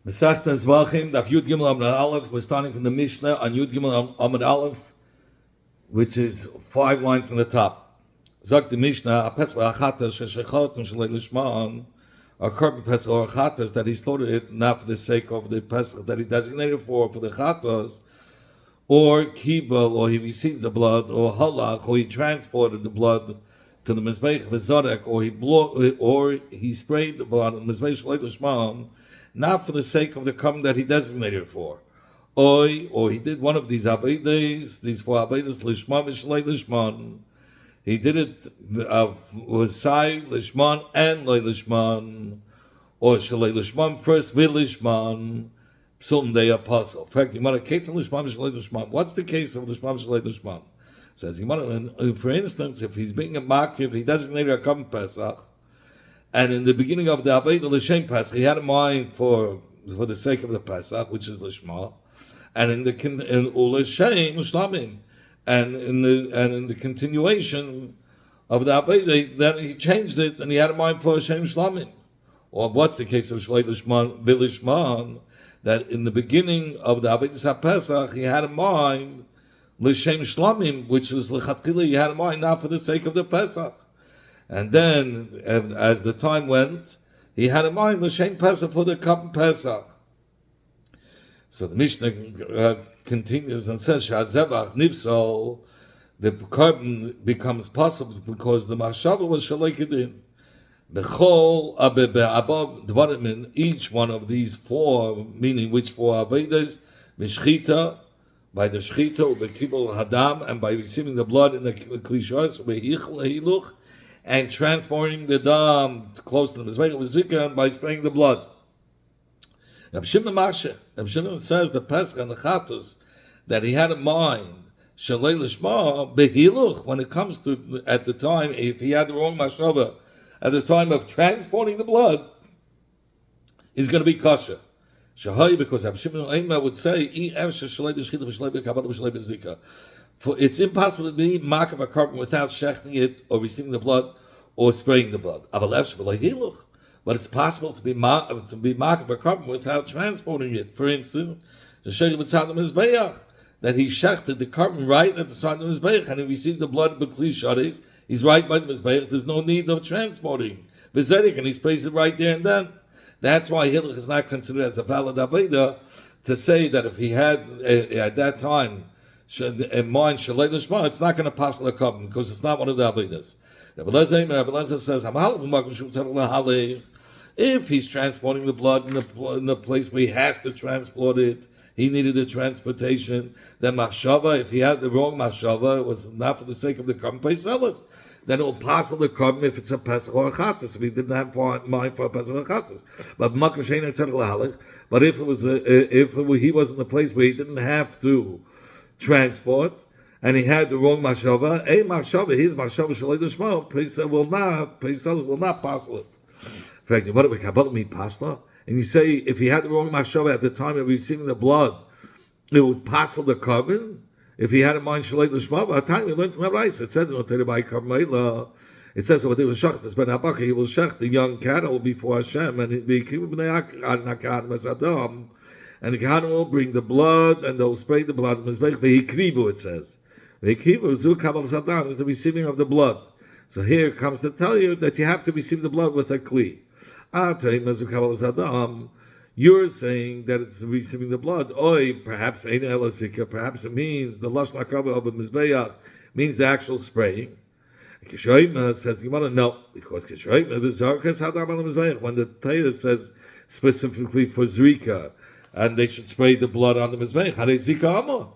Masechta Zevachim, Daf Yud Gimel Amud Aleph. We're starting from the Mishnah on Yud Gimel Amud Aleph, which is 5 lines from the top. Zok the Mishnah, a pesach achatas sheshechot u'shalei lishman, a korban pesach or achatas that he slaughtered it not for the sake of the pesach that he designated for the chatas, or kibel, or he received the blood, or halach, or he transported the blood to the mizbeach v'zarek, or he sprayed the blood on the mizbeach shalei lishman, not for the sake of the korban that he designated for. Or he did one of these avedas, these 4 avedas, lishman v'shalei lishman. He did it with sai lishman and loy lishman, or shalei lishman first with lishman. Psum de apostle. In fact, Gemara case of lishman v'shalei lishman. What's the case of lishman v'shalei lishman? Says Gemara, for instance, if he's being a makiv, he designated a korban pesach. And in the beginning of the Aveda L'Shem Pesach, he had a mind for the sake of the Pesach, which is Lishma, and in L'Shem Shlamim, and in the continuation of the Aveda, then he changed it, and he had a mind for L'Shem Shlamim. Or what's the case of Shlei Lishman V'Lishman, that in the beginning of the Aveda Pesach, he had a mind L'Shem Shlamim, which was L'Chatchila, he had a mind not for the sake of the Pesach. And then, as the time went, he had in mind l'shem Pesach for the korban Pesach. So the Mishnah continues and says, "Shazevach nifsol," the korban becomes possible because the machshava was shalei kedin. Bechol above dvarim, each one of these 4, meaning which 4 avedas, mishchita, by the shchita, ubekibul hadam, and by receiving the blood in the klishos, ubehiluch, and transporting the dam close to the mizbeach with zika by spraying the blood. Reb Shimon says the pesach and the chatos that he had in mind shalei lishma behiluch, when it comes to at the time, if he had the wrong mashava at the time of transporting the blood, is going to be kosher. Shahai, because Reb Shimon would say for it's impossible to be mark of a korban without shechting it or receiving the blood or spraying the blood. But it's possible to be mark of a korban without transporting it. For instance, the shechting mitzad mizbeach, that he shechted the korban right at the side of the mizbeach and he received the blood of b'kli shadis. He's right by the mizbeach. There's no need of transporting v'zedek, and he sprays it right there and then. That's why hilach is not considered as a valid aveda to say that if he had at that time in mind shalei lishma, it's not going to pass the korban because it's not one of the avedas. Rabbi Lezer says, if he's transporting the blood in the place where he has to transport it, he needed a transportation. Then machshava, if he had the wrong machshava, it was not for the sake of the korban peiselis, then it will pass the korban if it's a pesach or a chatas. If he didn't have mind for a pesach or a chatas, but if it was he was in the place where he didn't have to transport, and he had the wrong mashava, his mashava shalei lishma, Pesach will not pass it. In fact, what do we kabbalah mean pasla? And you say if he had the wrong mashava at the time of receiving the blood, it would pass the korban. If he had in mind shalei lishma, by the time we learned from the rice, it says it says what they will shech this ben habaka, he will shech the young cattle before Hashem, and it be and the Kohanim will bring the blood, and they'll spray the blood. V'hikrivu, it says. V'hikrivu, zu kabbalah sadam, is the receiving of the blood. So here it comes to tell you that you have to receive the blood with a kli. You're saying that it's receiving the blood. Perhaps perhaps it means the lashon hakava of a mizbeach means the actual spraying. Kishoyma says you want to know because Kishoyma is zarkas hadam al mizbeach, when the Torah says specifically for zrika, and they should spray the blood on the mizbeach. Harei zika amah.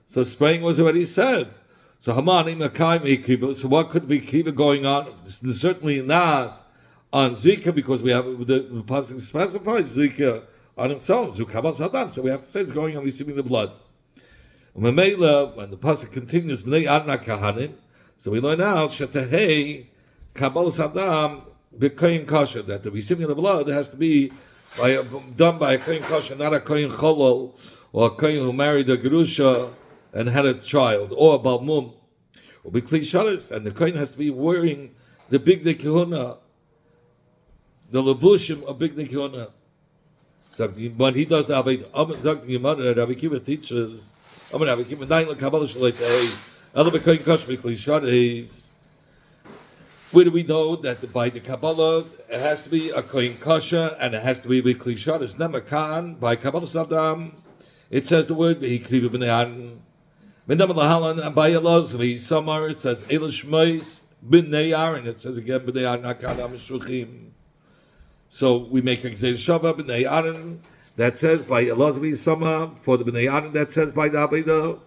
So spraying was already said. So hamani makayim ikiva. So what could be kiva going on? Certainly not on zika, because we have the pasuk specifies zika on itself. Zukabal sadam. So we have to say it's going on receiving the blood. When the pasuk continues, bnei adna kahanim. So we learn now shetahei kabal sadam b'koyin kasher, that the receiving of the blood has to be done by a kohen kosher, not a kohen cholol, or a kohen who married a gerusha and had a child, or a balmum, or b'kli sharis, and the kohen has to be wearing the big kehuna, the levushim of big kehuna. So when he does the Avodah, Zok the Gemara, Rabbi Kiva teaches, Rabbi Kiva, Dain LeKabbalah Shalei Ela B'Koyin Kosh B'Kli Shareis. Where do we know that by the Kabbalah it has to be a Koyin Kosher and it has to be B'Kli Shareis? Nemakan, by Kabbalah Sadam, it says the word V'Hikrivu B'nei Aaron. V'Nam Lahalan, and by Elaz V'Yisamar, it says Eila Shmois B'nei Aaron. It says again B'nei Aaron Akad HaMeshuchim. So we make a Gzeir Shava B'nei Aaron that says by Elaz V'Yisamar, for the B'nei Aaron that says by the Avodah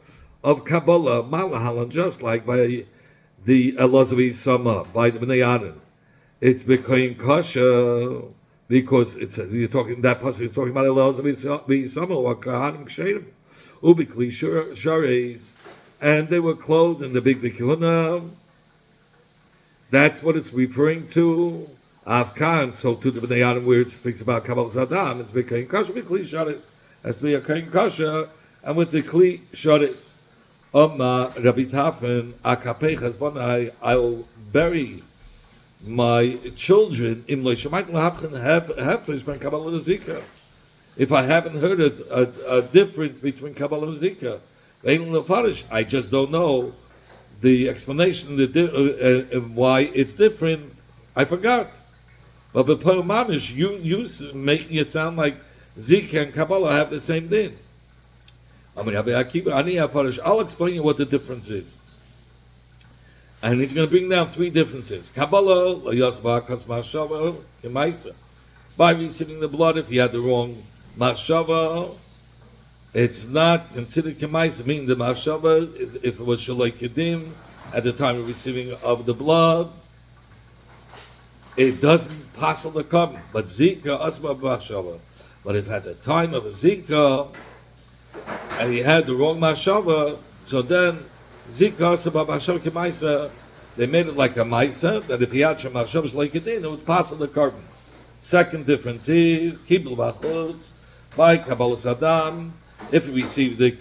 of Kabbalah, Malahalan, just like by the Elaz V'Yisamar, by the B'nei Aaron. It's B'Koyin Kosher, because it's you're talking, that person is talking about Elaz V'Yisamar, or Kahanim Ksherim, Ubikli Shareis, and they were clothed in the big Bikuna. That's what it's referring to. Avkan, so to the B'nei Aaron, where it speaks about Kabbalah Zadam, it's B'Koyin Kosher, B'Kli Shareis, has to be a Koyin Kosher, and with the Kli Shareis. Rabbi Tafen, Akapechas Bonai, I'll bury my children in Loishamayt Lahavchen Hefesh Ben Kabbalah Zika. If I haven't heard a difference between Kabbalah and Zika, I just don't know the explanation why it's different. I forgot. But B'Poel Mamish, you making it sound like Zika and Kabbalah have the same thing. I'll explain you what the difference is. And he's going to bring down three differences. Kabbalah, by receiving the blood, if you had the wrong mashava, it's not considered kemaisa, meaning the mashava, if it was shaloi kedim, at the time of receiving of the blood, it doesn't possibly come. But zika, asma mashava. But if at the time of a zika, and he had the wrong mashava, so then Zika Sabah Mashava Kemaisa, they made it like a Maisa, that if he had some mashava like it in, it would pass on the carbon. Second difference is Kibul Bachutz by Kabbalah Sadam, if he received the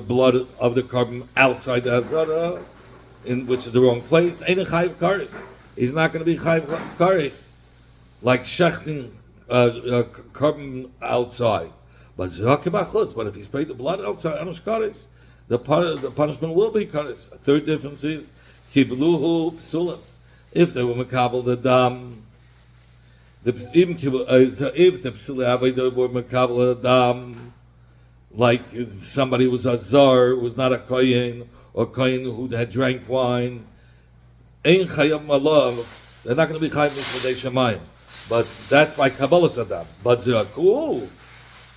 blood of the carbon outside the Hazara, in which is the wrong place, ain't a Chayiv Karis. He's not going to be Chayiv Karis, like Shechting carbon outside. But if he sprayed the blood outside, the punishment will be kares. A third difference is kibluhu psulim. If they were makabel the dam, if the psulei were makabel the dam, like somebody was a zar, was not a kohen, or kohen who had drank wine, ein chayam malav. They're not going to be chayim mishmedei shamayim. But that's by Kabbalah Sadam. But ziraku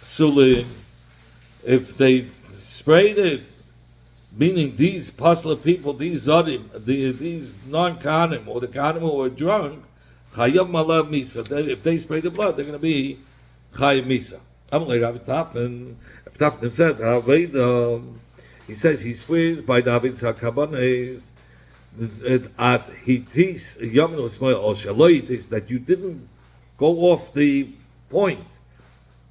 psulim, if they sprayed it, meaning these pasla people, these zadim, these non-kahanim, or the kahanim who were drunk, chayam malav misa. If they spray the blood, they're going to be chayim misa. Amalei Rabbi Tafen said, he says he swears by David Hakabanes at hitis yomnu smoil or shaloitis, that you didn't go off the point.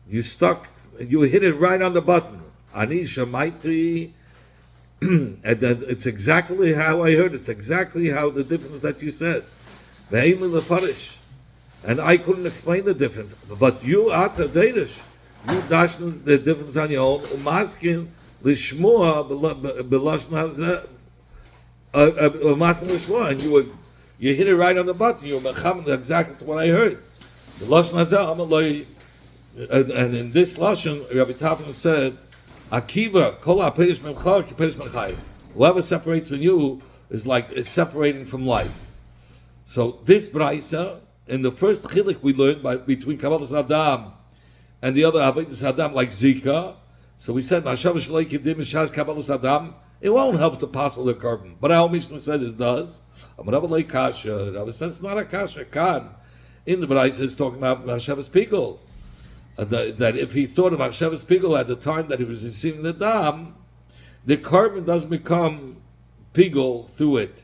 You stuck, you hit it right on the button. Ani shamaiti, and then it's exactly how I heard. It's exactly how the difference that you said. And I couldn't explain the difference. But you are the Danish. You dashed the difference on your own. Umaskin lishmua belashna and you hit it right on the button. You were mechamed exactly what I heard. The lashon hazeh, and in this lashon, Rabbi Tafin said, Akiva kol ha'perish memcha k'perish memchai. Whoever separates from you is separating from life. So this braysa, in the first chilik we learned between Kabbalah Sadam and the other Avodah Sadam, like Zika. So we said, Mashav Shalei Kedim Mishaz Kabbalah Sadam. It won't help to pass the carbon. But our Mishnah said it does. Rabbi Kasha. Rabbi says it's not a kasha. Kan. In the braysa is talking about Mashavas Pigul. That if he thought of Mashavas Pigul at the time that he was receiving the dam, the carbon doesn't become Pigul through it,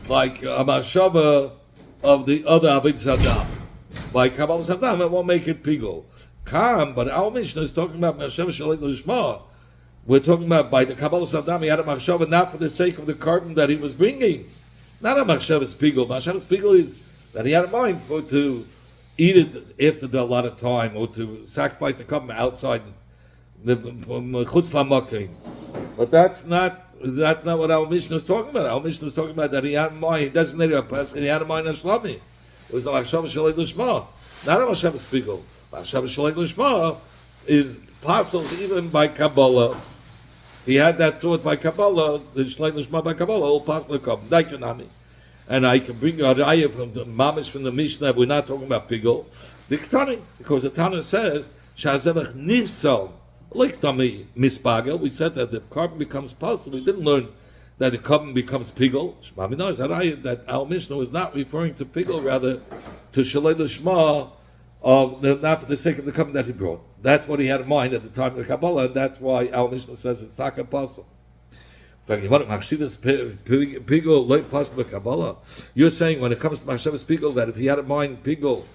like a Mashava of the other Avodah Sadam. By Kabbalah Sadam, it won't make it Pigul. But our Mishnah is talking about Mashav Shalei Lishma. We're talking about by the Kabbalah Sadam, he had a Mashava not for the sake of the carbon that he was bringing. Not a Mashavas Pigul. Mashavas Pigul is that he had a mind to eat it after the allotted time, or to sacrifice the carbon outside the chutz lamakim. But that's not what our Mishnah is talking about. Our Mishnah is talking about that he had in mind, he designated a person, he had in mind a shlami. It was a machshava shalei lishma, not a machshava spiegel. Machshava shalei lishma is possible even by Kabbalah. He had that thought by Kabbalah, the shalei lishma by Kabbalah, all possible come. Daikanami. And I can bring you a raya from the mamish from the Mishnah. We're not talking about pigel. The Ketani, because the Tana says shazevach nifsal like tami mispagel. We said that the carbon becomes possible. We didn't learn that the carbon becomes pigel. Shmami knows that our Mishnah is not referring to pigel, rather to shalei l'shma of not for the sake of the carbon that he brought. That's what he had in mind at the time of the Kabbalah, and that's why our Mishnah says it's not possible. You're saying when it comes to Machshavas Pigel that if he had in mind Pigel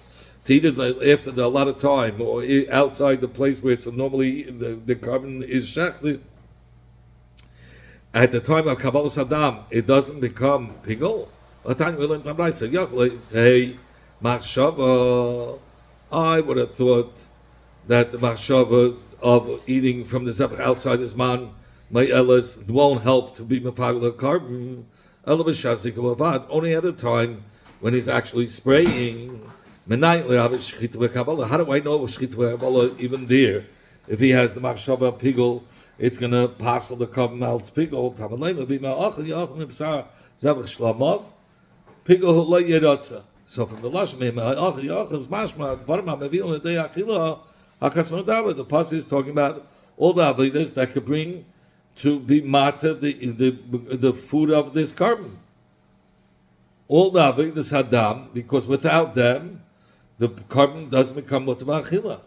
to eat it after a lot of time or outside the place where it's normally the carbon is shechted, at the time of Kabbalah Saddam it doesn't become Pigel. Hey, Machshava, I would have thought that the Machshava of eating from the Zevach outside this man my Ellis won't help to be mefagel carbon. Only at a time when he's actually spraying. How do I know shchita even there? If he has the machshava pigel, it's going to pass the carbon out pigel. So from the lashon the pasuk is talking about all the avodas that could bring to be mata the food of this carbon. All the avodas hadam, because without them, the carbon doesn't become mutav achila.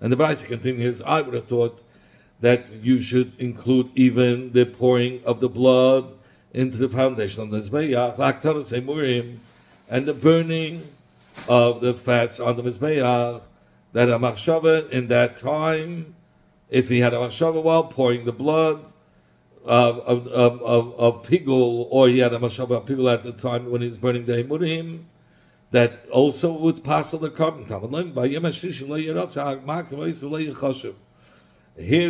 And the Brayse continues, I would have thought that you should include even the pouring of the blood into the foundation of the Mizbeach, and the burning of the fats on the Mizbeach, that a machshava in that time, if he had a machshava while pouring the blood of pigul, or he had a machshava of pigul at the time when he's burning the emurim, that also would pass the carbon. Here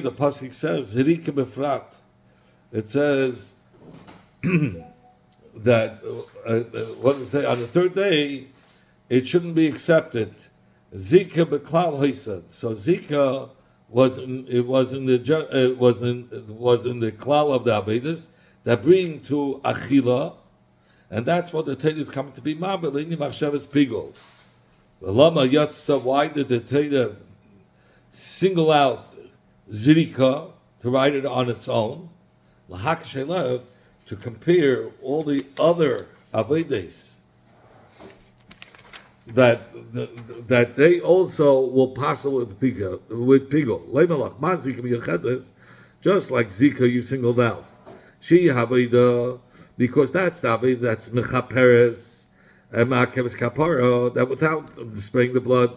the pasuk says, "Zerika befrat." It says that what does it say? On the third day, it shouldn't be accepted. Zika beklal haisad. So Zika was in the klal of the avedis that bring to achila, and that's what the Torah is coming to be mabel in machshavas pigol. The lama yatsa. Why did the Torah single out Zika to write it on its own? To compare all the other avedis that they also will pass with pigol. Just like Zika, you singled out. She havida, because that's the aveda that's mechaperes and ma'akeves kapara, that without spraying the blood,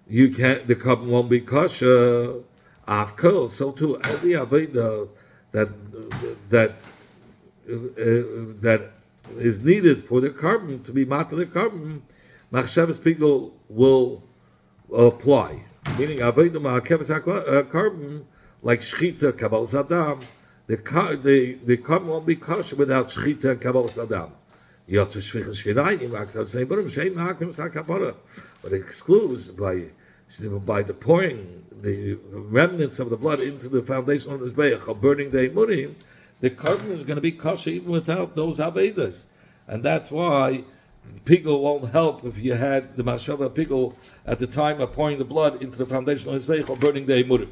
you can't. The carbon won't be kosher. Afkol, so too every aveda that is needed for the carbon to be mata the carbon, machshavas pigol will apply. Meaning aveda ma'akeves carbon, like shchita, kabal zadam, the carbon won't be kosher without shchita and kabal zadam. But it excludes by the pouring the remnants of the blood into the foundation of the Mizbeach, or burning the emurim, the carbon is going to be kosher even without those avedas. And that's why pigul won't help if you had the mashava pigul at the time of pouring the blood into the foundation of the Mizbeach or burning the emurim.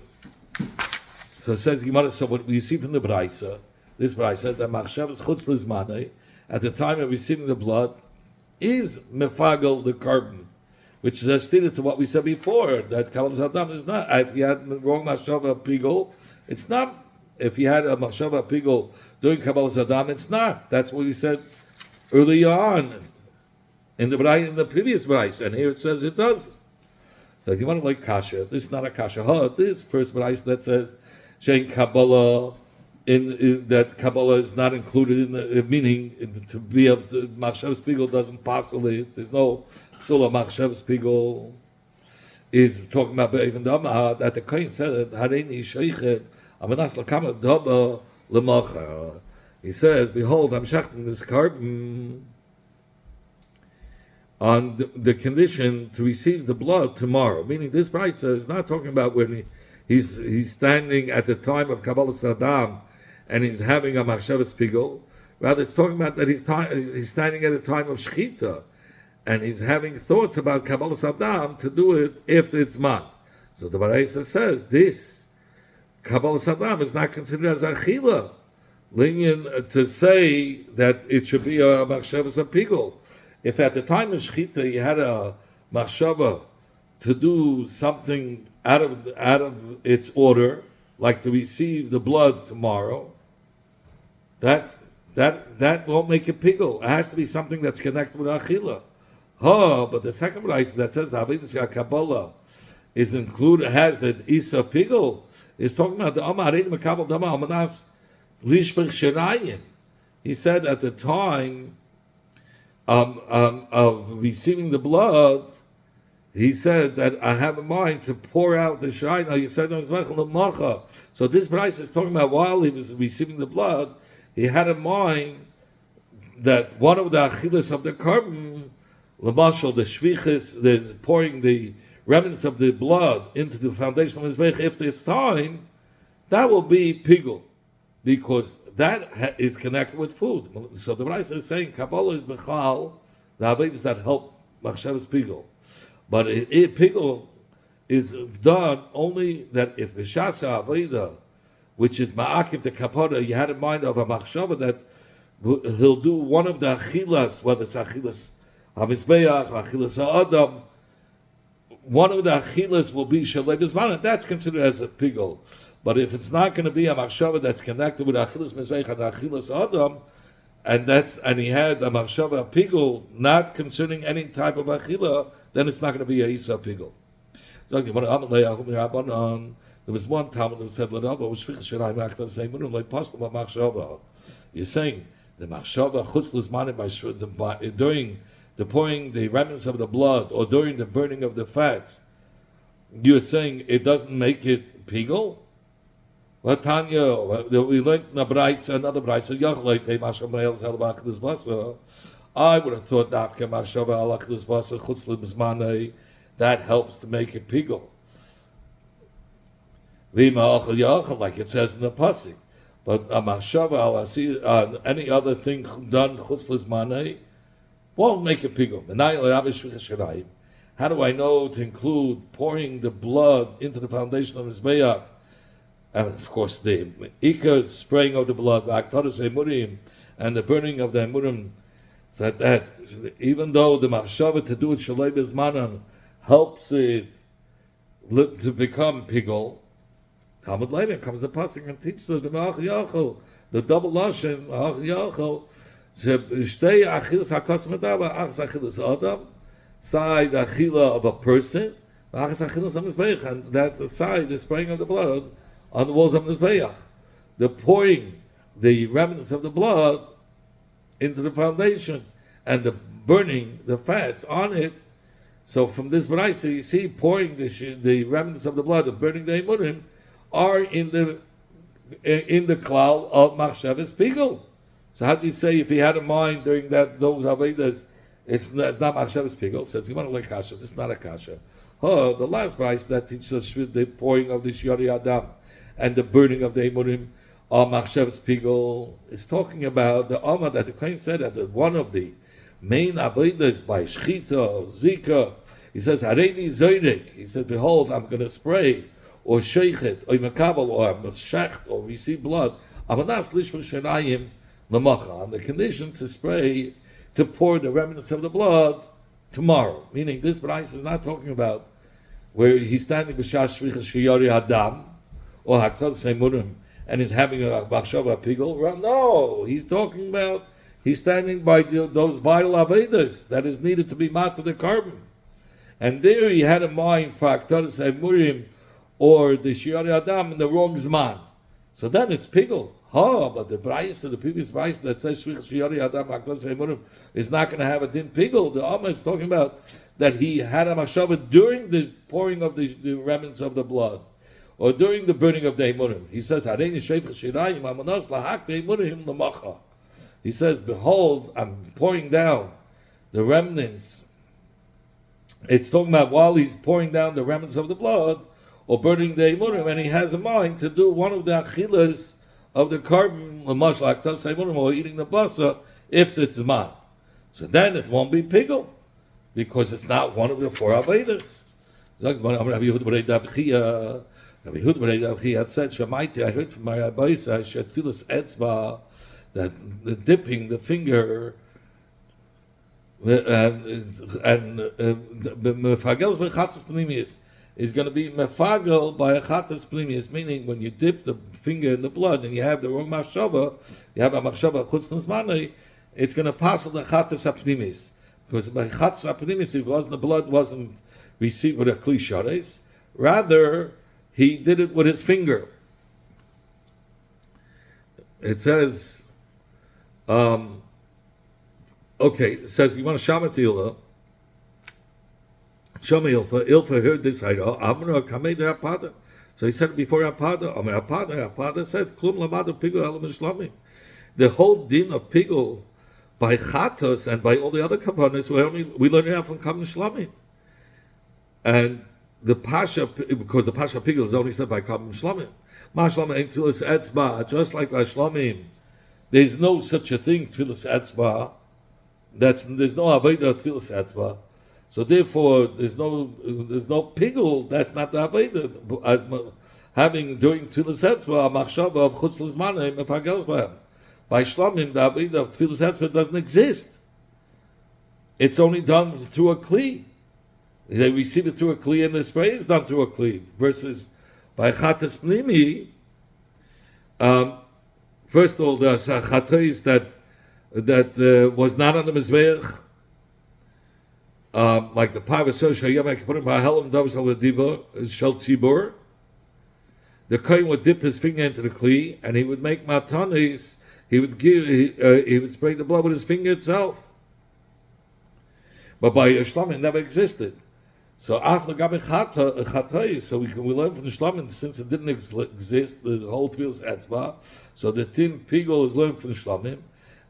So it says, so what we see from the Braisa, this Braisa, that machshavas chutz lizmanei, at the time of receiving the blood, is mefagel the carbon, which is stated to what we said before, that Kabbalah Saddam is not. If you had the wrong machshava pigul, it's not. If you had a machshava pigul during Kabbalah Saddam, it's not. That's what we said earlier on in the previous Braisa, and here it says it does. So if you want to like kasha, this is not a kasha. This first Braisa that says Shein Kabbalah in that Kabbalah is not included in the meaning to be able to Machshav Spiegel doesn't possibly. There's no Sula Machshav Spiegel is talking about even that the Kohen said Hareini Sheichet Amanas Lakama Daba Lemacha. He says, "Behold, I'm shechting this carbon on the condition to receive the blood tomorrow." Meaning, this Brisa is not talking about when he's standing at the time of Kabbalah Saddam and he's having a Machshavas Pigel. Rather, it's talking about that he's standing at a time of Shechita and he's having thoughts about Kabbalah Saddam to do it after it's man. So the Baraisa says this Kabbalah Saddam is not considered as Achila. Linyan to say that it should be a Machshavas Pigel. If at the time of Shechita you had a Machshava to do something out of its order, like to receive the blood tomorrow, that won't make it pigul. It has to be something that's connected with achila. But the second brayso that says the Avedis Kabbalah is included, has the Isa pigul, is talking about the Amarin Makabal Dama Amanas Lishbech Sherayim. He said at the time of receiving the blood, he said that I have in mind to pour out the shayna. You said so this price is talking about while he was receiving the blood, he had in mind that one of the achilas of the carbon, lamashal, the shvichis, the pouring the remnants of the blood into the foundation of his veich after its time, that will be pigul, because that is connected with food. So the price is saying Kabbalah is mechal, the avedis that help machshavas pigul. But pigul is done only that if b'shasa aveda, which is ma'akiv the kapara, you had in mind of a machshava that he'll do one of the achilas, whether it's achilas hamizbeach, achilas ha'adam, one of the achilas will be shalei b'zman, that's considered as a pigul. But if it's not going to be a machshava that's connected with achilas mizbeach and achilas ha'adam, and he had a machshava pigul not concerning any type of achila, then it's not going to be a Isa Pigul. There was one Talmud who said, you're saying the Machshava Chutz by during the pouring the remnants of the blood or during the burning of the fats, you're saying it doesn't make it Pigul? Tanya, we learned another Braisa, I would have thought that helps to make it pigul. Like it says in the pasuk. But a machshava any other thing done chutz lizmanei won't make it pigul. How do I know to include pouring the blood into the foundation of his mizbeach? And of course the ikar spraying of the blood, and the burning of the emurim. That even though the machshava to do it shalei bezmanan helps it to become pigul, Talmud later comes the pasuk and teaches us the double lashon ach yachol shtei achilas hakas medava achas achilas adam, side achila of a person, achas achilas hamizbeach, and that's the side the spraying of the blood on the walls of mizbeach, the pouring the remnants of the blood into the foundation and the burning the fats on it. So from this brayso, you see pouring the remnants of the blood and burning the emurim are in the klal of machshavas pigul. So how do you say if he had a mind during those avedas, it's not machshavas pigul? Says you want to like kasha. This is not a kasha. The last brayso that teaches us the pouring of the shiori adam and the burning of the emurim machshavas pigul is talking about the Amar that the Kohen said that one of the main avodas by shchita, zika. He says hareini zoyrek. He said, behold, I'm going to spray or sheichet or makabel or shecht or receive blood. Amanas lishma shenayim lamacha, on the condition to spray to pour the remnants of the blood tomorrow. Meaning this brayso is not talking about where he's standing b'shas shvichas sheyari hadam or haktat semurim and is having a machshava pigul. No, he's talking about he's standing by those vital avedas that is needed to be mat to the carbon. And there he had in mind for haktat semurim or the shiari adam in the wrong zman. So then it's pigul. But the previous price that says is not going to have a din pigul. The Amma is talking about that he had a machshava during the pouring of the remnants of the blood, or during the burning of the emurim. He says, he says, behold, I'm pouring down the remnants. It's talking about while he's pouring down the remnants of the blood, or burning the emurim, and he has a mind to do one of the achilas of the carbon, or eating the basa, if it's man. So then it won't be pigul, because it's not one of the four Avedas. Rabbi Yehuda had said, Shemaiti, I heard from my Rabbeisa, Shetfilas Etzba, that the dipping the finger mefagels bechatzas pnimius is going to be mefagel by a chatzas pnimius, meaning when you dip the finger in the blood and you have the wrong machshava, you have a machshava chutz nizmanei, it's going to pass the chatzas pnimius, because by chatzas pnimius, the blood wasn't received with a kli shares, rather he did it with his finger. It says. It says you want to shamat ilfa. Shama ilfa heard this hayra. Amra kamei Rapada. So he said it before Rapada. Rapada said klum lamadu pigul elam shlami. The whole din of pigul by chatos and by all the other components we learn it out from kam shlami. And the pasha, because the pasha pigul is only said by kam shlami. Ma shlami ain't tfilas etzba, just like by shlamim. There's no such a thing, tfilas etzba. There's no avodah tfilas etzba. So therefore, there's no pigul. That's not the avodah. As having during tfilas etzba a machshava of chutz lizmanei mefagels b'hem. By shlamim, the avodah of tfilas etzba doesn't exist. It's only done through a kli. They receive it through a kli, and the spray is done through a kli. Versus by chatas pnimi. First of all, the chatois that was not on the mizbeach, like the pavasol shayam I put him by helam davos haladiba shel tzibur. The kohen would dip his finger into the kli, and he would make matanis. He would spray the blood with his finger itself. But by Shlamim it never existed. So after gabe chatois, so we learn from the Shlamim, since it didn't exist, the whole tefillas etzba. So the tin pigul is learned from the Shlamim.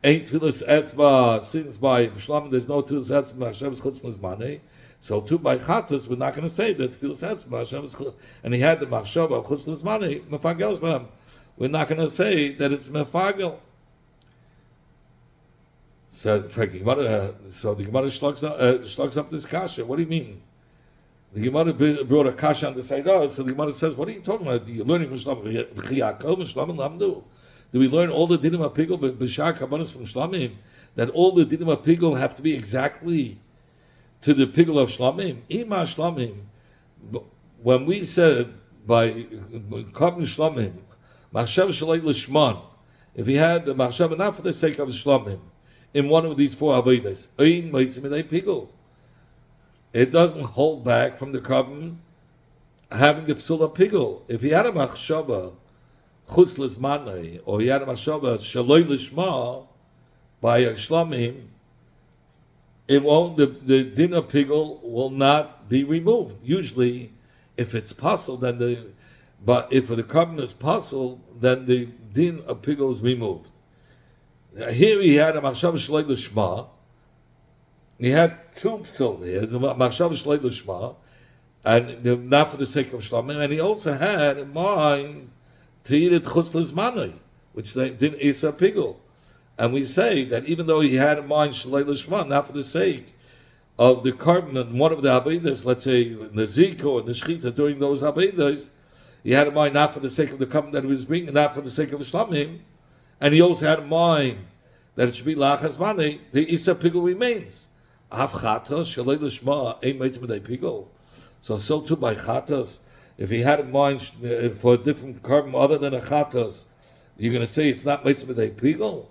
Ain't tefillas etzba, since by Shlamim there's no tefillas etzba, Hashem's chutz lizmanei. So too by chatos, we're not going to say that tefillas etzba, Hashem's chutz, and he had the machshava of chutz lizmanei, mefagels b'hem. We're not going to say that it's mefagel. So the Gemara shlugs up this kasha. What do you mean? The Gemara brought a kasha on the side. So the Gemara says, what are you talking about? You're learning from Shlamim. Do we learn all the dinim apigul b'shar kabbanis from Shlamim? That all the dinim apigul have to be exactly to the pigul of Shlamim? Ima Shlamim. When we said by kabbanis Shlamim, machshav shalei l'shman, if he had the machshav not for the sake of Shlamim, in one of these four avodas, ein meitzim minei pigul, it doesn't hold back from the carbon having the psula pigul. If he had a machshava chutz lizmanei, or he had a machshava shaloi lishma by a shlamim, it won't. The din of pigul will not be removed. Usually, if it's possible, but if the carbon is possible, then the din of pigul is removed. Here he had a machshava shaloi lishma. He had two psul. He had machshava shaloi lishma, and not for the sake of shlamim. And he also had in mind to eat it chutz lizmanei, which they didn't isa pigul. And we say that even though he had in mind shaloi lishma, not for the sake of the carbon and one of the avedas, let's say the ziko and the shchita during those avedas, he had in mind not for the sake of the carbon that he was bringing, not for the sake of the shlamim. And he also had in mind that it should be lachas mani, the isa pigul remains. Av chatos shalei l'shma ein meitzim minei pigul. So too by chatos, if he had in mind for a different carbon other than a chatos, you're going to say it's not meitzim minei pigul,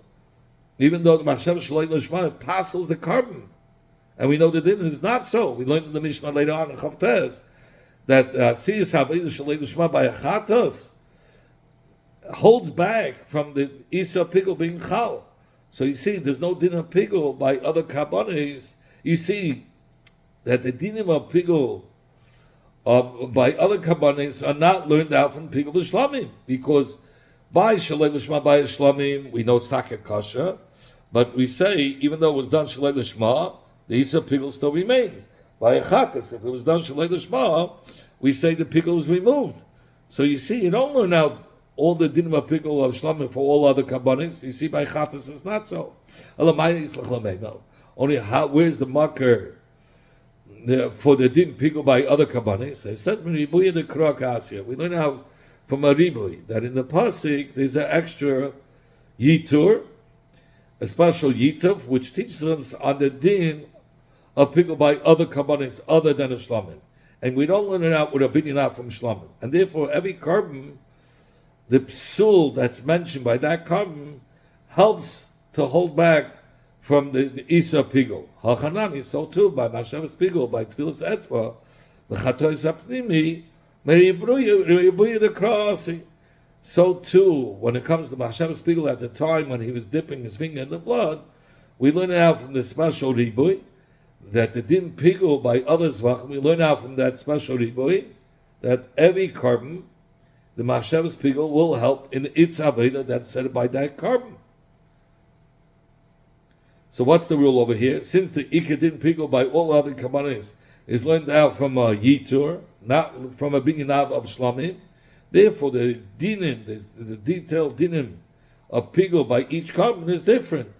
even though the machshav shalei l'shma passes the carbon, and we know that it is not so. We learned in the Mishnah later on in Chavtes that siyas haveidah shalei l'shma by a chatos. holds back from the Isa Pigel being Chal. So you see, there's no din of Pigel by other Kabbanis. You see that the dinim of Pigel by other Kabbanis are not learned out from Pigel B'Shlamim, because by Shalei L'Shma, by Shlamim, we know it's not Kasha, but we say, even though it was done Shalei L'Shma, the Isa Pigel still remains. By Chakas, if it was done Shalei L'Shma, we say the Pigel was removed. So you see, you don't learn out all the dinim of Pigel of Shlamim for all other Kabbanis. You see, by Chatas it's not so. No. Only where's the marker for the din Pigel by other Kabbanis? It says, we learn how from a ribuy that in the pasuk there's an extra yitur, a special yitur, which teaches us on the din of Pigel by other Kabbanis other than a Shlamim. And we don't learn it out with a binyan out from Shlamim. And therefore, every carbon, the psul that's mentioned by that carbon, helps to hold back from the Isa Pigel. Hachanami, so too, by Mashevas Pigel, by Tfilas Etzva, the Chatois Apnimi, Meribuya the crossing. So too, when it comes to Mashevas Pigel at the time when he was dipping his finger in the blood, we learn it out from the special ribuy, that the din Pigel by other Zevachim, we learn out from that special ribuy, that every carbon, the Mashevas Pigel will help in its Aveda that's said by that carbon. So what's the rule over here? Since the Ikadin Pigel by all other Kabbanis is learned out from a Yitur, not from a Binyanav of Shlamim, therefore the dinim, the detailed dinim of Pigel by each carbon is different.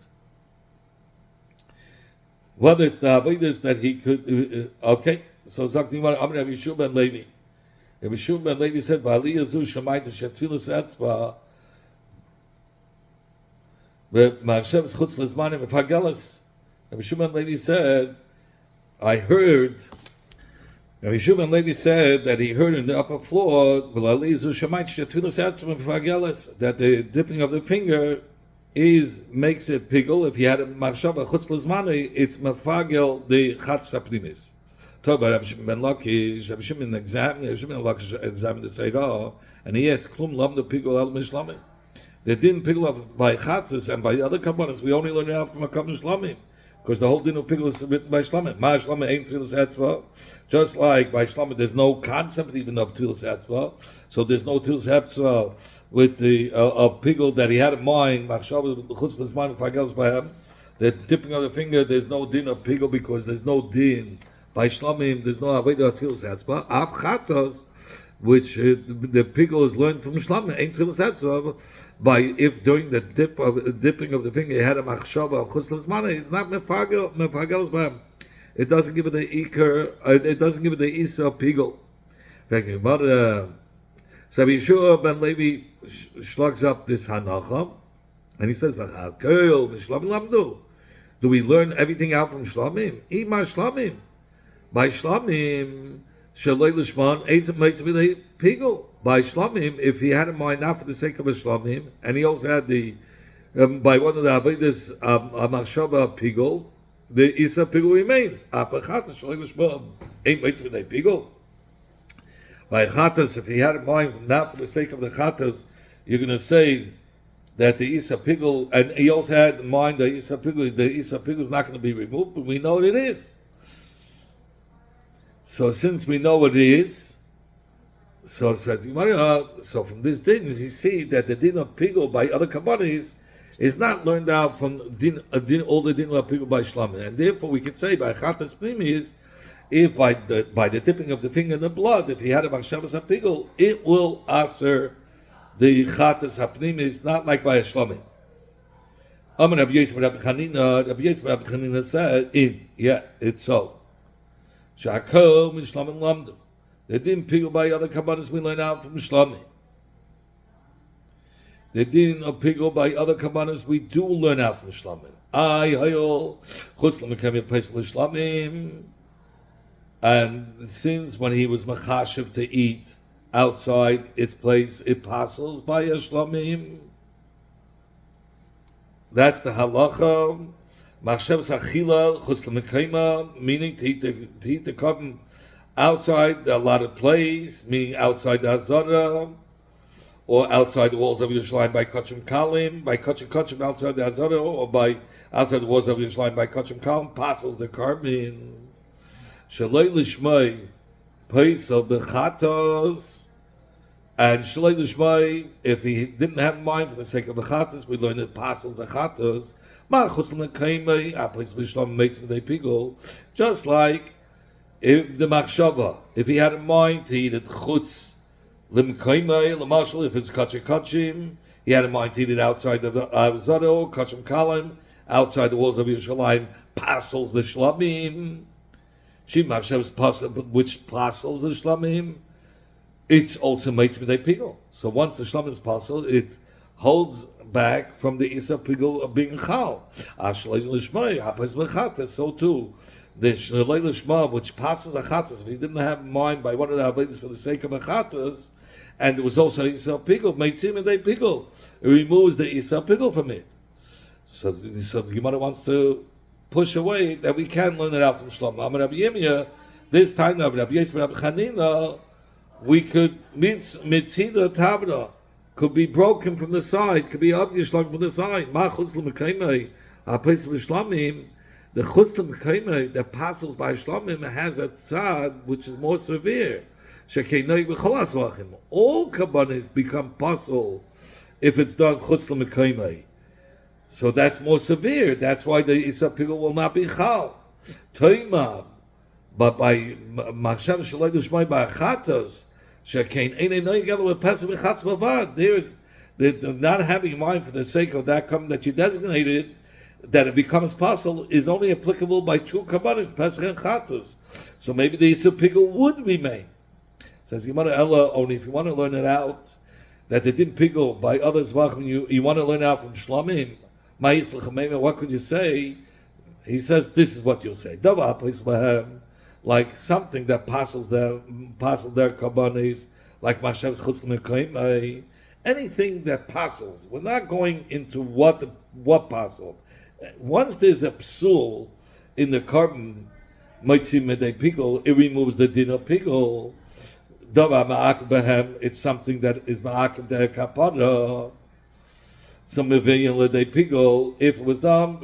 Whether it's the Avedis that he could, okay, so Zakti Mar Amr Rabbi Yeshua ben Levi. Rabbi Yeshua ben Levi said, V'aliyah zu shamayta shetfilas etzba, v'ma'ashem schutz lezmanim v'fagelas. Rabbi Yeshua ben Levi said, Rabbi Yeshua ben Levi said that he heard in the upper floor, V'aliyah zu shamayta shetfilas etzba v'fagelas, that the dipping of the finger makes it Pigel. If you had a machshava chutz lezmani, it's mafagel the chatz haprimis. Talk about Rabbi Shimon ben Lakish. Rabbi Shimon examined the Seirah, and he asked, "Klum lam the Pigel al mishlamim." They didn't Pigel by chatzis and by other kabbanas. We only learn it out from a kabbanas shlamim, because the whole din of Pigel is written by shlamim. Ma shlamim ain't tfilas etzva. Just like by shlamim, there's no concept even of tfilas etzva. So there's no tfilas etzva with the Pigel that he had in mind, machshava chutz lezman fagelas by him, the dipping of the finger, there's no din of Pigel because there's no din by shlamim. There's no aveda of tfilas etzba. Av chatos, which the Pigel is learned from shlamim, ain't tfilas etzba. By if during the dipping of the finger he had a machshava of chutz lezman, it's not mefagelas by him. It doesn't give it the ikar. It doesn't give it the isa of Pigel. So Yeshua ben Levi slugs up this hanacha, and he says, do we learn everything out from Shlamim? Ima Shlamim. By Shlamim, Shalei Lishman, Eitzim makes me Pigel. By Shlamim, if he had in mind not for the sake of a Shlamim, and he also had the, by one of the Avedis, Machshava Pigel, the Isa Pigel remains. Apachata Shalei Lishman, ain't makes me Pigel. By chatas, if he had in mind not for the sake of the chatas, you're going to say that the Isa Pigel, and he also had in mind the Isa Pigel is not going to be removed, but we know what it is. So since we know what it is, so it says, so from this din, you see that the din of Pigel by other kabbanis is not learned out from all the din of Pigel by Shlamim, and therefore we can say by chatas primis, if by the dipping of the finger in the blood, if he had a machshavas hapigel, it will aser the chatas hapnimis, not like by a shlamim. Amar Rabbi Yosef Rabbi Chanina said, it's so. Shakol min shlamim lamdu. They didn't pigel by other kabbanis we learn out from shlamim. They didn't pigel by other kabbanis we do learn out from shlamim. Hayol chutz l'mekayim pesach l'shlamim. And since when he was machashiv to eat outside its place, it passes by a shlamim. That's the halacha. Machshav sachila chutz l'mekayim, meaning to eat the carbon outside the allotted place, meaning outside the hazara. or outside the walls of Yerushalayim by Kachim Kalim, by Kachim outside the Azara, or by outside the walls of Yerushalayim by Kachim Kalim, passes the carbon. Shalei Lishmai, Paisel Bechatos, and Shalei Lishmai, if he didn't have in mind for the sake of Bechatos, we learned that passes Bechatos, Ma'achus L'Kaimei, Apais Lishlam Meitz V'dei Pigol, just like if the Machshava, if he had in mind to eat it Chutz, Limkaimei, Lamashal, if it's Kachim, he had in mind to eat it outside of Zado, Kachim Kalim, outside the walls of Yerushalayim, passes the Shlamim. Shim Machshav's pasel, which pasels the Shlamim, it's also Meitz V'dei Pigol. So once the Shlamim is pasel, it holds back from the Isa Pigol of being Chal. Ashlei Lishmai, Hapes V'chates, so too. The Shalei Lishma, which passes Achatas, if he didn't have in mind by one of the Avodas for the sake of Achatas, and there was also Isa Pigol, Meitzim V'dei Pigol, it removes the Isa Pigol from it. So the Gemara wants to push away that we can learn it out from Shlomo. Amar Rabbi Yirmiyah, this time of Rabbi Yisrael, Rabbi Chanina, we could mitzida tavra could be broken from the side, could be abgeshlung from the side. Ma chutz l'mekaymei, ha'pes v'shlamim, the chutz l'mekaymei that passes by shlamim has a tzad which is more severe. Shekeinoi v'chol asvachim. All kabbanis become pasul if it's done chutz l'mekaymei. So that's more severe. That's why the Isa Pigol will not be chal. Toimam. But by Machshav Shalei Dushmai by Achatas, Shekein Einei Noi Gelo with Pesach V'chatz Bavad. They're not having in mind for the sake of that covenant that you designated, that it becomes possible, is only applicable by two kabbanis, Pesach and Chatas. So maybe the Isa Pigol would remain. Says Gemara Ella, only if you want to learn it out, that they didn't Pigol by other Zevachim, you want to learn out from Shlamim. What could you say? He says this is what you'll say. Like something that passes their kabbanis, like Mashev's chutz l'mekaymei, anything that passes. We're not going into what passes. Once there's a psul in the carbon, Moitzi Medei Pigol, it removes the din of Pigol. It's something that is ma'akiv der kapara. So meveyin l'dei Pigol, if it was done,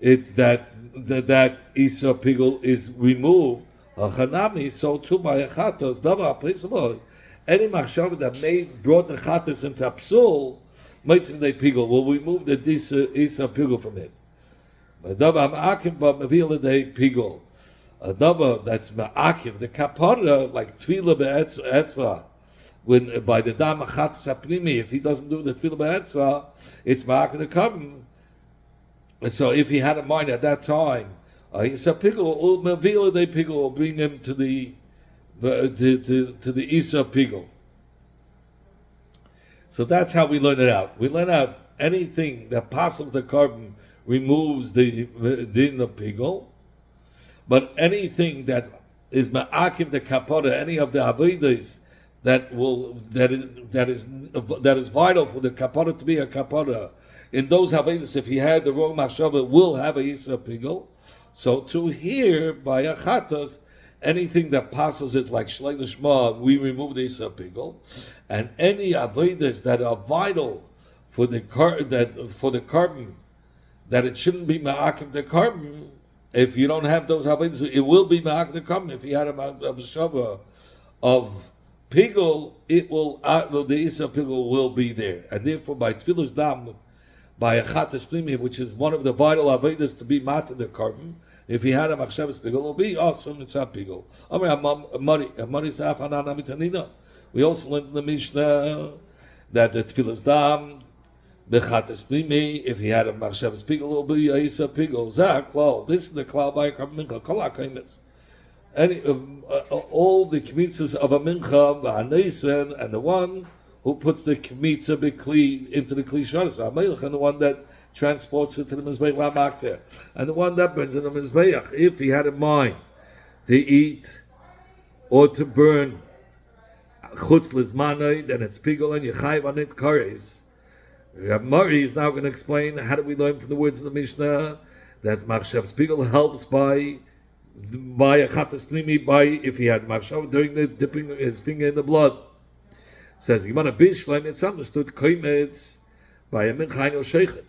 that Isa Pigol is removed. So too by Achatos, davar principle. Any machshava that brought the Chatos into Psul, Meitzim Dei Pigol will remove the Isa Pigol from it. Davar ma'akiv but meveyin l'dei Pigol. A davar that's ma'akiv, the kapara, like tefillah be'etzvah, when by the dam achat saprimi, if he doesn't do the tefillah be'etzvah, it's ma'akiv the carbon. So if he had a mind at that time, Isa Pigol, Mavila de Pigol will bring him to the Isa Pigol. So that's how we learn it out. We learn out anything that passes the carbon removes the din of Pigol, but anything that is ma'akiv the kapara, any of the avodas that is vital for the kapara to be a kapara. In those avodas, if he had the wrong machshava, will have a Isa Pigol. So to here by Achatas, anything that passes it like Shlei Lishma, we remove the Isa Pigol, and any avodas that are vital for the carbon, that it shouldn't be ma'akiv the carbon. If you don't have those avodas, it will be ma'akiv the carbon. If you had a machshava of Pigol, it will the Isa Pigol will be there, and therefore by Tfilas Dam, by a Chatas Plimi, which is one of the vital avodas to be mat the carbon. If he had a Machshavas Pigol, it will be awesome Mitzvah Pigol. We also learned in the Mishnah that the Tfilas Dam, the Chatas Plimi, if he had a Machshavas Pigol, it will be a Isa Pigol. This is the Klal by a Carbon Mincha. Kol HaKaimitz. All the kmitzas of a mincha, the and the one who puts the kmitza b'kli into the kli shadas, and the one that transports it to the mizbeach lamakter, and the one that burns in the mizbeach. If he had in mind to eat or to burn chutz lizmanoi, then it's pigol and yechayiv on it kares. Rab Mari is now going to explain how do we learn from the words of the Mishnah that machshav's pigol helps by a chatas plimi, by if he had machshav during the dipping his finger in the blood. Says Gemara Bishleim, it's understood koimetz by a minchain or sheichet.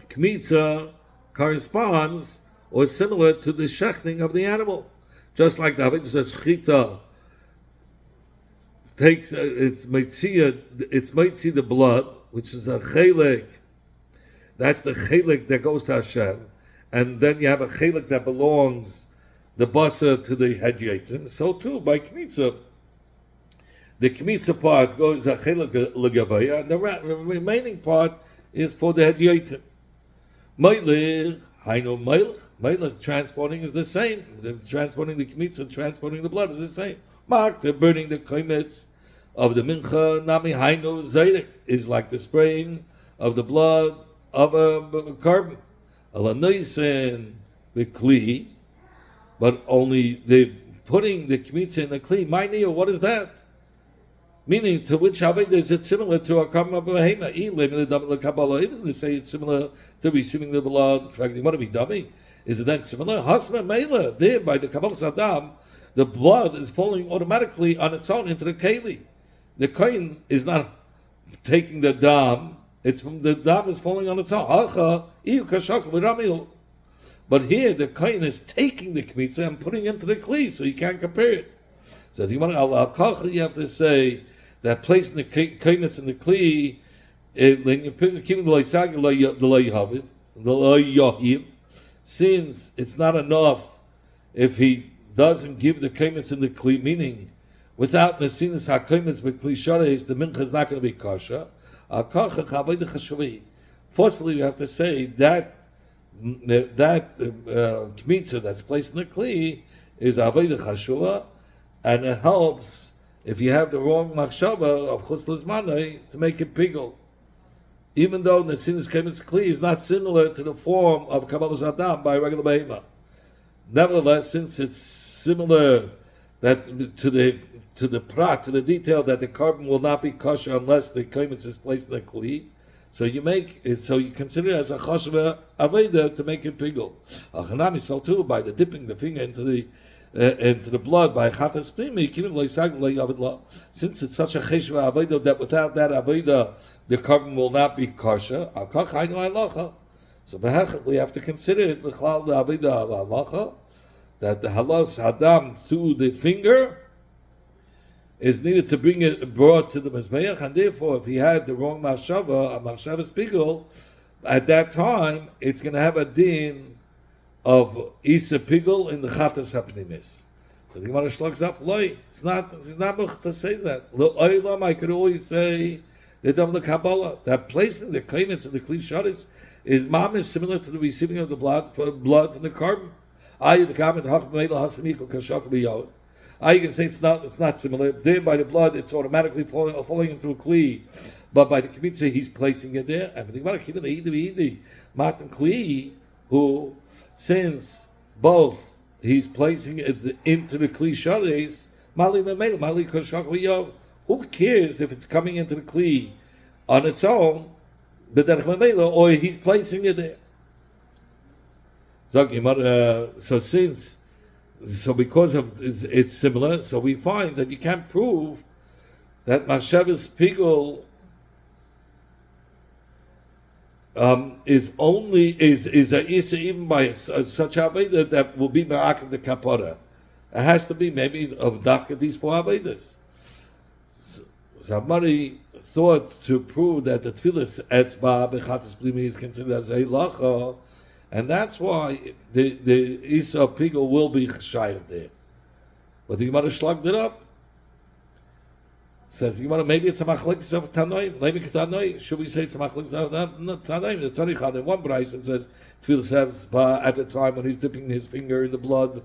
Kmitza corresponds or is similar to the shechting of the animal, just like the Havitzah Shechita takes it's mitzi the blood, which is a chelik. That's the chelik that goes to Hashem, and then you have a chelik that belongs the basa to the hedyatim. So too by kmitza, the kmitza part goes a chelik legavaya, and the remaining part is for the hedyatim. Meilech, hainu meilech. Meilech transporting is the same. The transporting the kmitza, transporting the blood is the same. Mark, they're burning the koimetz of the mincha. Nami hainu zaydik is like the spraying of the blood of a carbon. Alanoisen the kli, but only the putting the kmitza in the kli. Ma'niyah, what is that? Meaning, to which Haved is it similar to a carbon of a behema? Even they say it's similar to receiving the blood. In fact, you want to be dummy. Is it then similar? Hasma Mela, there by the Kabbalah Saddam, the blood is falling automatically on its own into the keli. The kohen is not taking the dam; it's from the dam is falling on its own. But here the kohen is taking the kmitza and putting it into the kli, so you can't compare it. So if you want to you have to say that placing the kohenets in the kli, when you put the since it's not enough if he doesn't give the kohenets in the kli, meaning without nesinas hakohenets b'kli shareis, the mincha is not going to be kosher. Firstly, you have to say that kmitza that's placed in the kli is avodah chashuva, and it helps if you have the wrong machshava of chutz l'zmanai to make it pigul. Even though nesinas kohenets kli is not similar to the form of Kabbalah Zadam by regular behema, nevertheless, since it's similar that to the detail that the carbon will not be kosher unless the kohenets is placed in the kli, so you consider it as a chashva aveda to make it pigul. Achanami, so too by the dipping the finger into the blood by chatas primi, since it's such a cheshva aveda that without that aveda the carbon will not be kosher. So we have to consider it that the halas hadam through the finger is needed to bring it brought to the mizbeach, and therefore, if he had the wrong machshava, a machshava pigul, at that time it's going to have a din of isa pigul in the chatas hapnimis. So the Gemara shlugs up, it's not to say that. I could always say the Kabbalah that placing the kohenets and the kli sharis is mamish similar to the receiving of the blood from the carbon. You can say it's not similar. There by the blood it's automatically falling into a kli, but by the kmitza he's placing it there. And the matan kli, who since both he's placing it into the kli sharis, mali kashak. Who cares if it's coming into the kli on its own, or he's placing it there? So because of it's similar, so we find that you can't prove that Mashavas Pigul is a isa even by such aveda that will be ma'akim the kapara. It has to be maybe of dafka these four avedas. Somebody thought to prove that the tefillas etzba bechatas plimi is considered as a lacha, and that's why the isa pigul will be chashayv there. But the Gemara shlugged it up. Says the Gemara, maybe it's a machlekes of tanoim. Maybe tanoim. Should we say it's a machlekes of tanoim? The Tani had in one price and says tefillas etzba at the time when he's dipping his finger in the blood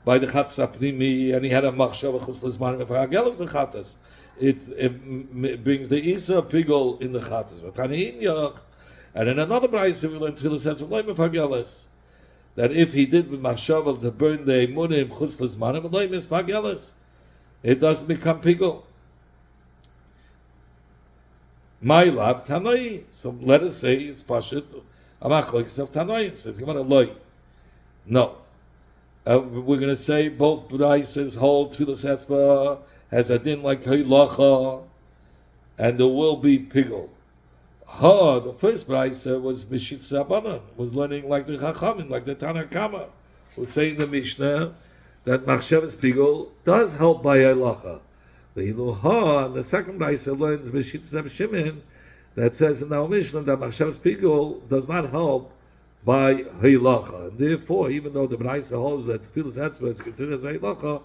by the chatas plimi, and he had a machshava chutz l'zmanim for hagelas bechatas. It brings the isa pigul in the chatas. And in another brayse we learned that if he did with machshava to burn the emunim chutz l'zmanim, it doesn't become pigul. My love tanoi. So let us say it's pashut a machlokes of tanoi. Says Gemara loy. No, we're going to say both brayses hold tefillas etzba has a din like Heilacha, and there will be pigul. The first brisa was Mishit Zabanan, was learning like the Chachamim, like the Tanna Kama, who say in the Mishnah that Machshavas Pigul does help by Heilacha. The Hiluha, and the second brisa learns Mishit Zevachim, that says in our Mishnah that Machshavas Pigul does not help by Heilacha. And therefore, even though the brisa holds that Tfilas Etzba is considered as Heilacha,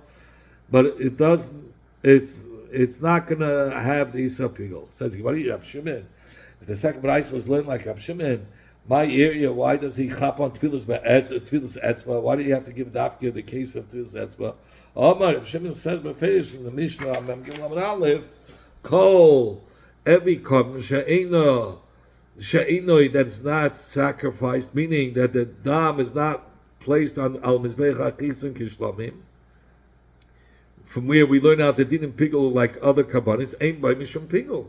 but it doesn't, it's not going to have the Isa Pigul. Says, what do you have, Shimon? If the second brisa was learned like Rab Shimon, my area, why does he chop on Tfilas Etzba? Why do you have to give Dafka the case of Tfilas Etzba? Rab Shimon says, Beferish from the Mishnah, Mem Gimel Amud Aleph, Kol, every korban she'inoi that is not sacrificed, meaning that the dam is not placed on al mizbeach achitzin kishlamim. From where we learn out the din of pigul like other kabbanis, ain't by mishum pigul.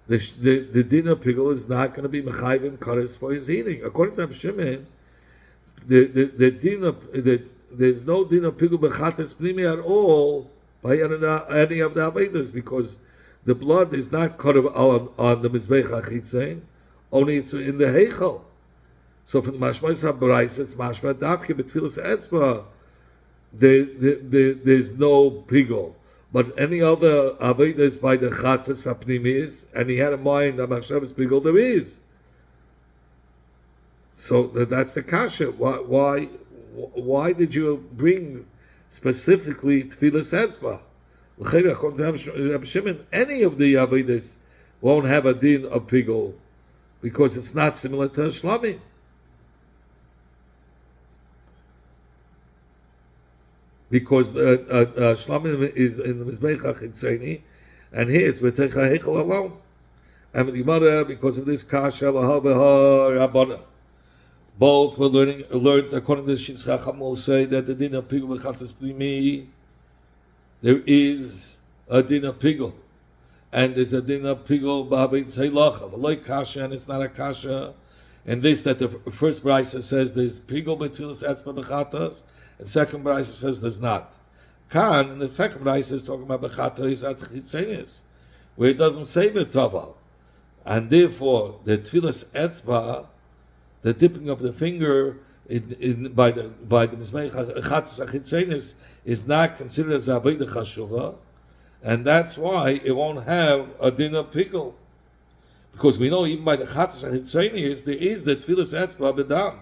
The din of pigul is not going to be mechayvim kares for his eating. According to Rab Shimon, the din of there's no din of pigul bechates pnimi at all by any of the avedas, because the blood is not cut on the mizbeach achitzin, only it's in the heichal. So for the mashma sabrayis, it's mashma dafke betfilas etzba. There's no pigul. But any other avedas by the chatas hapnimis, and he had in mind that machshavas pigul there is. So that's the kasha. Why did you bring specifically tfilas etzba? Any of the avedas won't have a din of pigul because it's not similar to a shlamim. Because shlamim is in the mizbeach hachitzeni, and here it's v'techa heichel alone. And the Gemara, because of this kasha rabbanan, both were learned according to the Shitz Chacham will say that the din of pigul b'chatas plimi, there is a din of pigul, and there's a din of pigul b'havitz heilacha, v'loy kasha, and it's not a kasha. And this that the first brisa says there's pigul b'tfilas etzba b'chatas, and second brisa says there's not. Kan, and the second brisa is talking about b'chatas atzchitzenis, where it doesn't say b'taval, and therefore the tfilas etzba, the dipping of the finger by the mizbeach chatas achitzenis, is not considered as a avodah chashuva, and that's why it won't have a din of pigul, because we know even by the chatas achitzenis there is the tfilas etzba b'dam.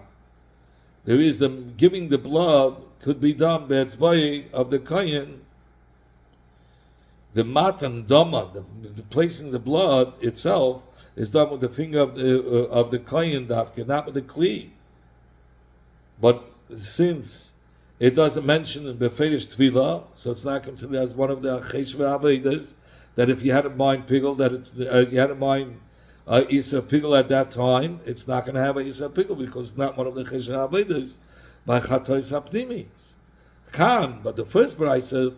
There is the giving the blood could be done by etzbai of the kohen. The matan dama, the placing the blood itself, is done with the finger of the kohen dafke, not with the kli. But since it doesn't mention in beferish tvila, so it's not considered as one of the cheshva avedas, that if you had in mind pigul, that you had in mind Isa pigul at that time, it's not going to have a Isa pigul because it's not one of the cheshva avedas by chatois hapnimis. Kan, but the first brisa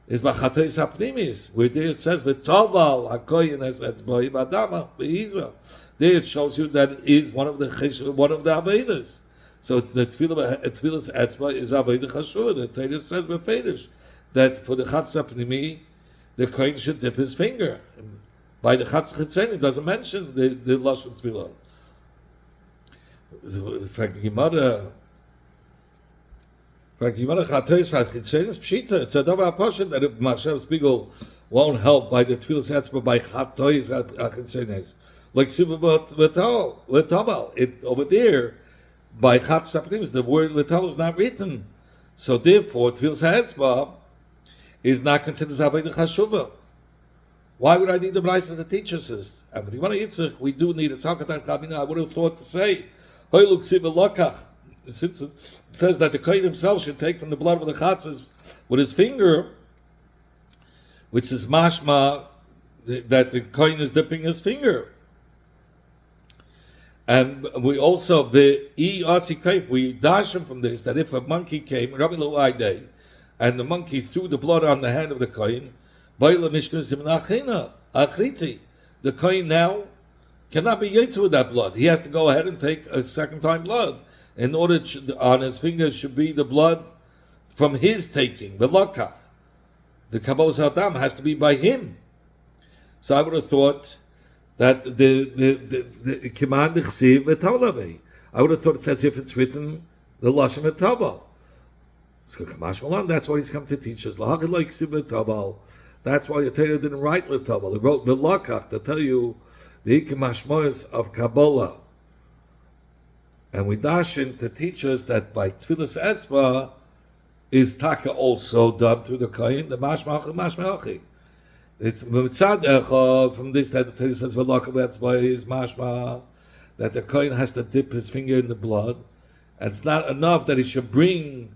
is by chatois hapnimis, where there it says v'toval hakoyin es etzboi b'adama b'hiza. There it shows you that it is one of the avedas. So the tfilas etzba is avodah chashur. The Torah says beferish that for the chatzah pnimi, the kohen should dip his finger. By the chatzah chitzeni, it doesn't mention the lashon tfilah. In fact, the Gemara chatois chitzeni is pshita. It's a double apashat that if machshavas pigul won't help by the tfilas etzba by chatois chitzeni, like sibah v'tamal. It over there. By Chatz Sapnimis, the word Lital is not written. So therefore, Tfilas HaEtzba is not considered as Avodah Chashuva. Why would I need the Braisa that teaches us? And we do need it. I would have thought to say, since it says that the Kohen himself should take from the blood of the Chatzas with his finger, which is mashma, that the Kohen is dipping his finger. And we also we dash him from this that if a monkey came, and the monkey threw the blood on the hand of the kohen, the kohen now cannot be yetzer with that blood. He has to go ahead and take a second time blood in order on his fingers should be the blood from his taking, the lokach. the Kabbalas Adam has to be by him. So I would have thought that the command Chsiv v'Tavla. I would have thought it's as if it's written the Lashon v'Taval. So Kamash Malan, that's why he's come to teach us. Lahachid lo Chsiv v'Taval. That's why the Torah didn't write v'Taval. He wrote v'Lakach to tell you the Ikemashmois of Kabbalah. And we dash in to teach us that by Tfilas Etzba is Taka also done through the Kohen, the Mashmachi. It's Mitzad Echad, from this that the Torah says V'lakav Etzba is Mashma, that the Kohen has to dip his finger in the blood, and it's not enough that he should bring,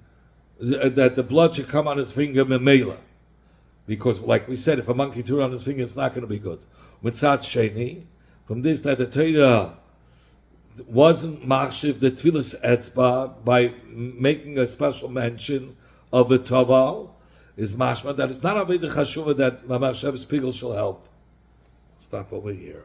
that the blood should come on his finger memela. Because like we said, if a monkey threw it on his finger, it's not going to be good. Mitzad Sheni, from this that the Torah wasn't machshiv the Tfilas Etzba by making a special mention of the Taval, is mashma that it's not a way the chashuva that Mamar Shev Spiegel shall help. Stop over here.